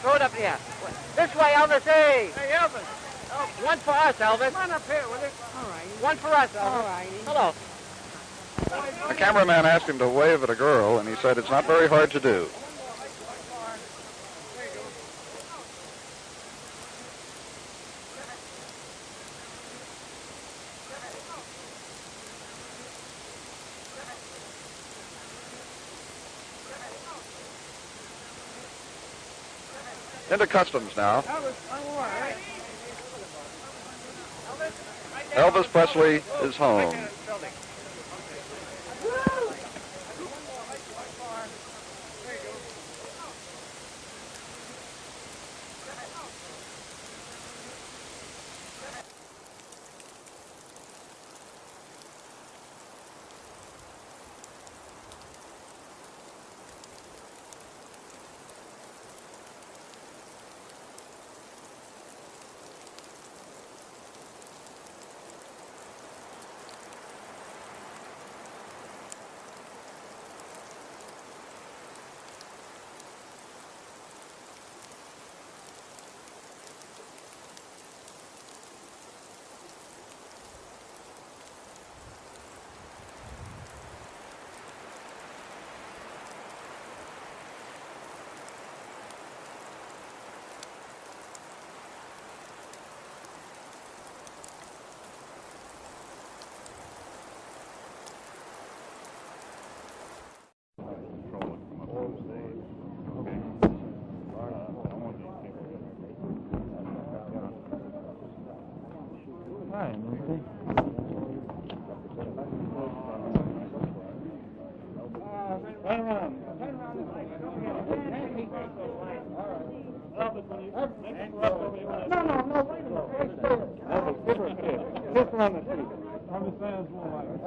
Throw it up here. This way, Elvis. Hey. Hey, Elvis. Oh, one for us, Elvis. Come on up here, will you? All right. One for us, Elvis. All right. Hello. The cameraman asked him to wave at a girl, and he said it's not very hard to do. Into customs now. Elvis Presley is home. Hi, Nancy. Turn around. No, wait a minute. Elvis, give her a kiss. Kiss her on the cheek.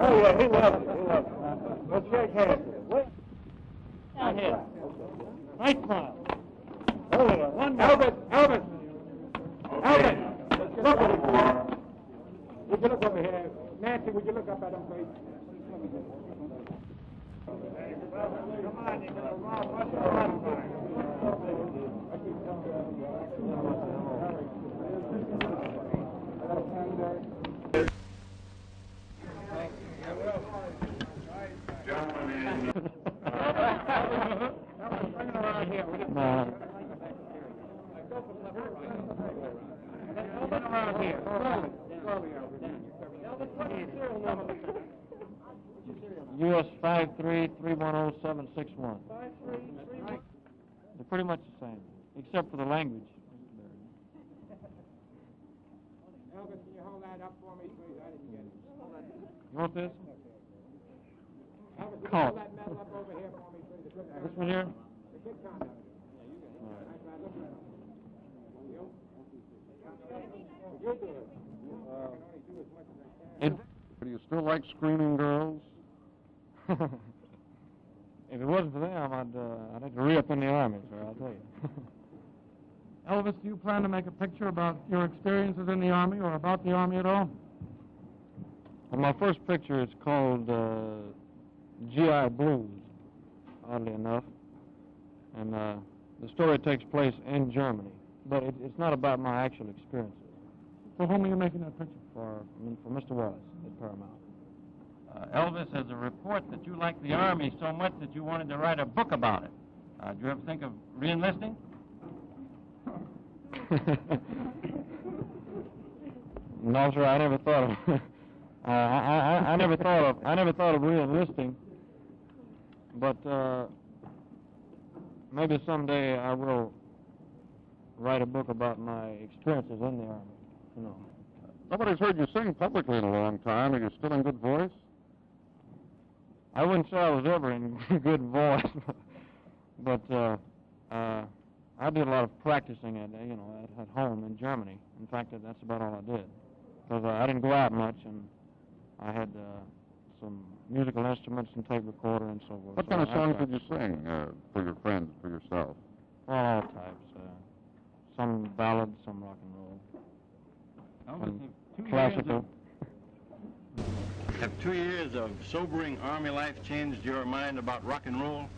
Oh, yeah, he loves it. Let's shake hands. Wait. Down here. Right smile. Hold it on. One more. Elvis! Look at him. Would you look over here? Nancy, would you look up at him, please? Come on, you're going to rob us or run. US 53310-761. They're pretty much the same, except for the language. Elvis, can you hold that up for me, please? I didn't get it. You want this? Elvis, can you hold that medal up over here for me, please? This one here? The kid comment. Do you still like screaming girls? If it wasn't for them, I'd have to re-up in the Army, sir, I'll tell you. Elvis, do you plan to make a picture about your experiences in the Army or about the Army at all? Well, my first picture is called GI Blues, oddly enough. And the story takes place in Germany, but it's not about my actual experiences. For whom are you making that picture? For Mr. Wallace at Paramount. Elvis, there's a report that you like the Army so much that you wanted to write a book about it. Did you ever think of re-enlisting? No, sir, I never thought of. I never thought of re-enlisting. But maybe someday I will write a book about my experiences in the Army. You know. Nobody's heard you sing publicly in a long time. Are you still in good voice? I wouldn't say I was ever in good voice, but I did a lot of practicing at home in Germany. In fact, that's about all I did, because I didn't go out much, and I had some musical instruments and tape recorder and so forth. What kind of songs did you sing for your friends, for yourself? All types. Some ballads, some rock and roll. Classical. Have 2 years of sobering Army life changed your mind about rock and roll?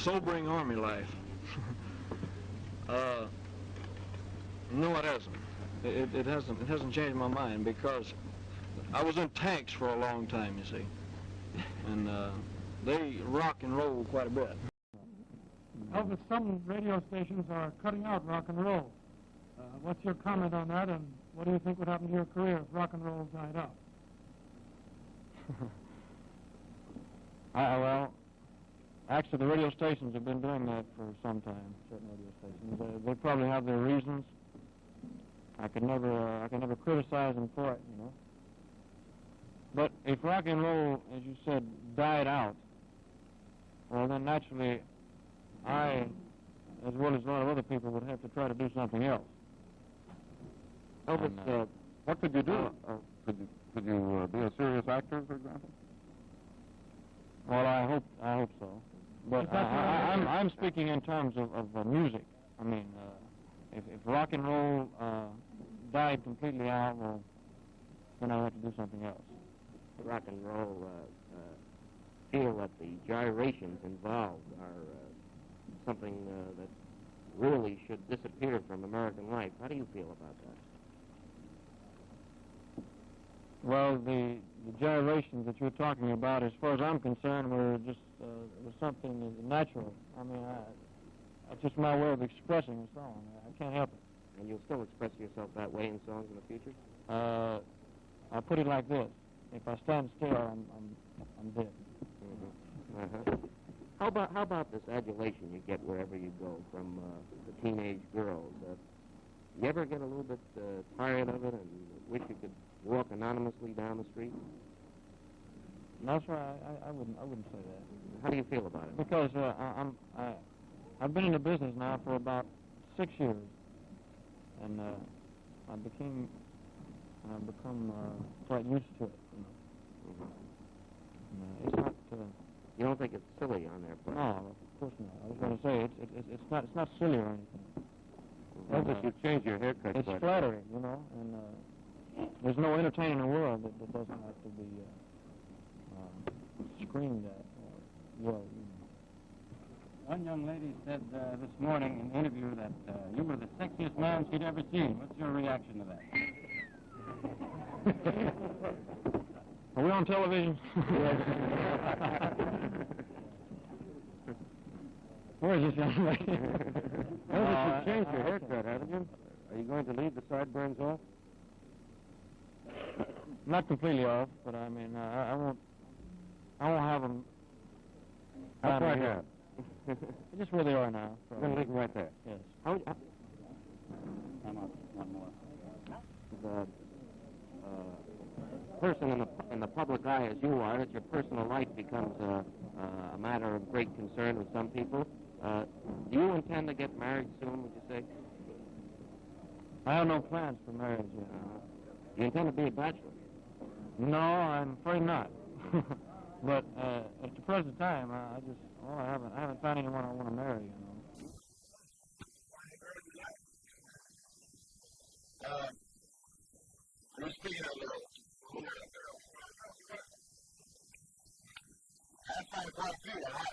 sobering Army life. No, it hasn't. It hasn't changed my mind, because I was in tanks for a long time, you see, and they rock and roll quite a bit. Elvis, some radio stations are cutting out rock and roll. What's your comment on that, and what do you think would happen to your career if rock and roll died out? Well, actually, the radio stations have been doing that for some time. Certain radio stations, they probably have their reasons. I could never criticize them for it, you know. But if rock and roll, as you said, died out, well, then naturally, I, as well as a lot of other people, would have to try to do something else. Elvis, what could you do? Could you be a serious actor, for example? Well, I hope so. But I'm speaking in terms of music. I mean, if rock and roll died completely out, well, then I have to do something else. Rock and roll feel that the gyrations involved are something that really should disappear from American life. How do you feel about that? Well, the gyrations that you're talking about, as far as I'm concerned, were just was something natural. I mean, it's just my way of expressing a song. I can't help it. And you'll still express yourself that way in songs in the future? I'll put it like this: if I stand still, I'm dead. Mm-hmm. How about this adulation you get wherever you go from the teenage girls? You ever get a little bit tired of it and wish you could walk anonymously down the street? No, sir, I wouldn't say that. How do you feel about it? Because I've been in the business now for about 6 years, and I've become quite used to it. You know. Mm-hmm. It's not. You don't think it's silly on their part? No, of course not. I was going to say it's not silly or anything. Elvis, you changed your haircut. It's flattering, you know, and there's no entertainer in the world that doesn't have to be screamed at or yelled. You know. One young lady said this morning in an interview that you were the sexiest man she'd ever seen. What's your reaction to that? Are we on television? Where is this young lady? Elvis, you changed your haircut, haven't you? Are you going to leave the sideburns off? Not completely off, but I mean, I won't have them. How far down? Just where they are now. You're going to leave them right there? Yes. How I'm up. One more. The person in the public eye as you are, that your personal life becomes a matter of great concern with some people. Do you intend to get married soon, would you say? I have no plans for marriage yet. You intend to be a bachelor? No, I'm afraid not. But at the present time, I haven't found anyone I want to marry, you know. You're speaking of girls. I find quite a few, huh?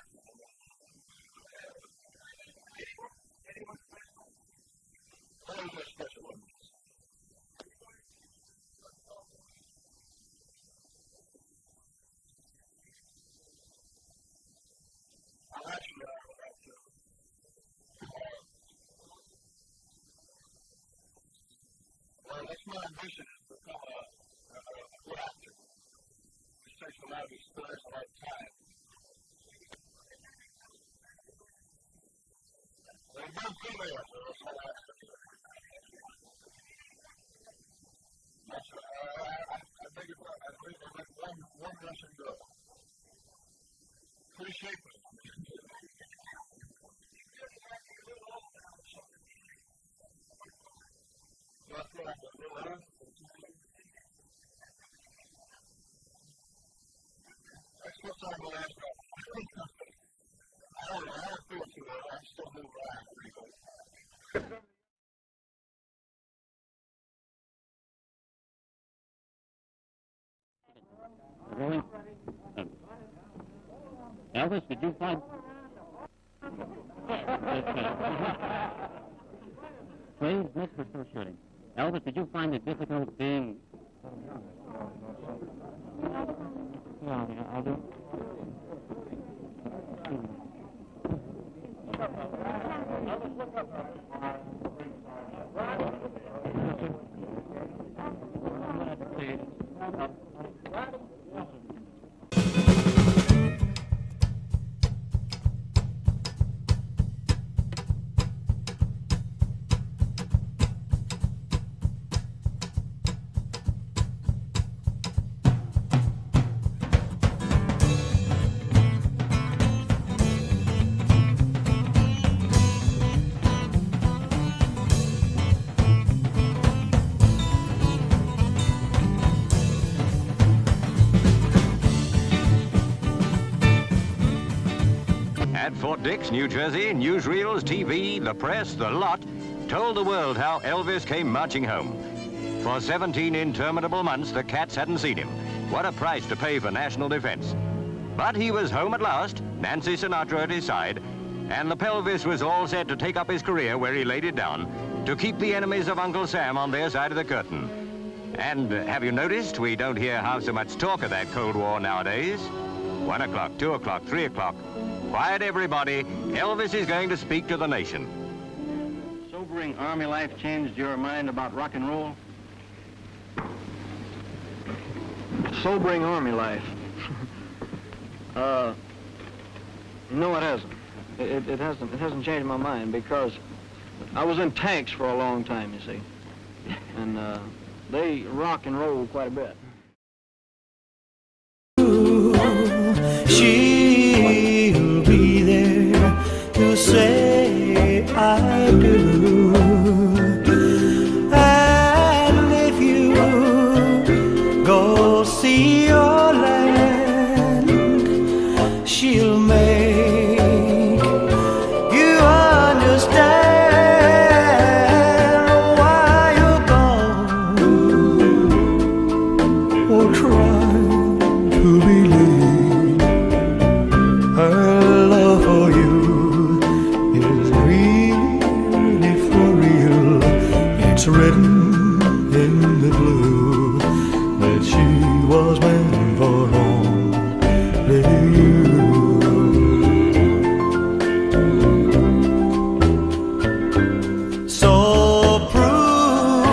What is this special one? I'm actually well, that's my ambition is to become a good actor, which takes a lot of experience, a lot of time. There's no female, so that's all I have to say. I beg your pardon, I believe I met one Russian girl. Pretty shapely. So I feel like a little her. That's what's on the last one. I don't feel too well. I still move around pretty good. Really? Elvis, did you find... Please, Mr. Still Shooting. Elvis, did you find it difficult being... Yeah, I'll do. At Fort Dix, New Jersey, newsreels, TV, the press, the lot, told the world how Elvis came marching home. For 17 interminable months, the cats hadn't seen him. What a price to pay for national defense. But he was home at last, Nancy Sinatra at his side, and the pelvis was all set to take up his career where he laid it down, to keep the enemies of Uncle Sam on their side of the curtain. And have you noticed we don't hear half so much talk of that Cold War nowadays? 1 o'clock, 2 o'clock, 3 o'clock. Quiet, everybody. Elvis is going to speak to the nation. Sobering Army life changed your mind about rock and roll? Sobering Army life. No, it hasn't. It hasn't changed my mind because I was in tanks for a long time, you see. And they rock and roll quite a bit. She'll be there to say I do. And if you go see your land, she'll make you understand why you're gone. Oh, try to believe her love for you is really for real. It's written in the blue that she was meant for only you. So prove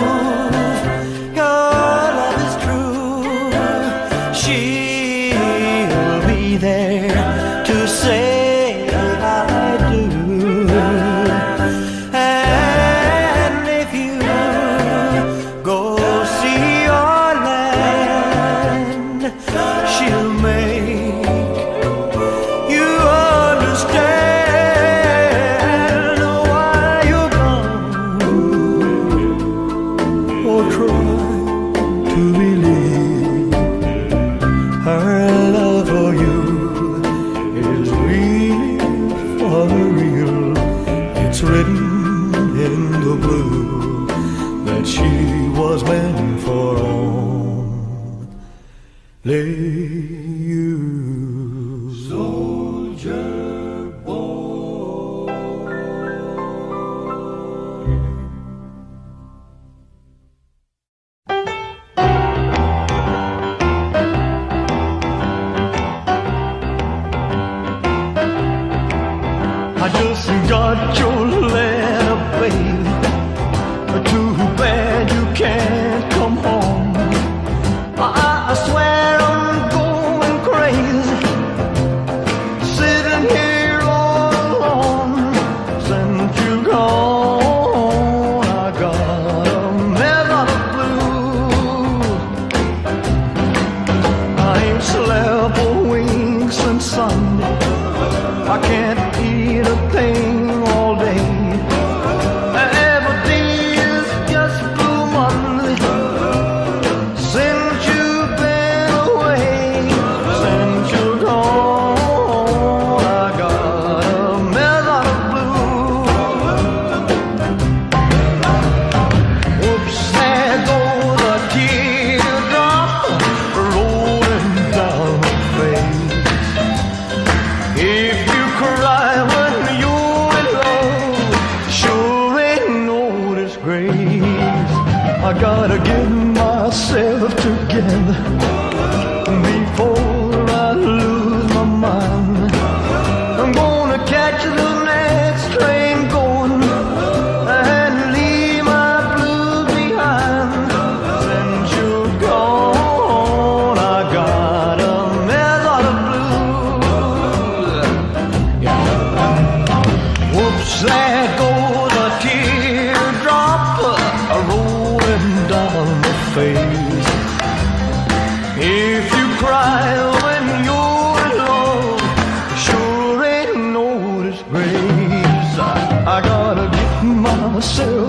your love is true. She'll be there to say I do. And if you go see your land, she'll make you understand why you're gone. Oh, try to believe her love for you is real for real. It's written in the blue that she was meant for only you. Soldier boy. I just got your letter, baby. Too bad you can't come home. I swear I'm going crazy, sitting here all alone. Since you gone, I got a mess of the blues. I ain't slept a wink since Sunday. I can't eat a thing all day. cry when you're in love. Sure ain't no disgrace. I gotta get myself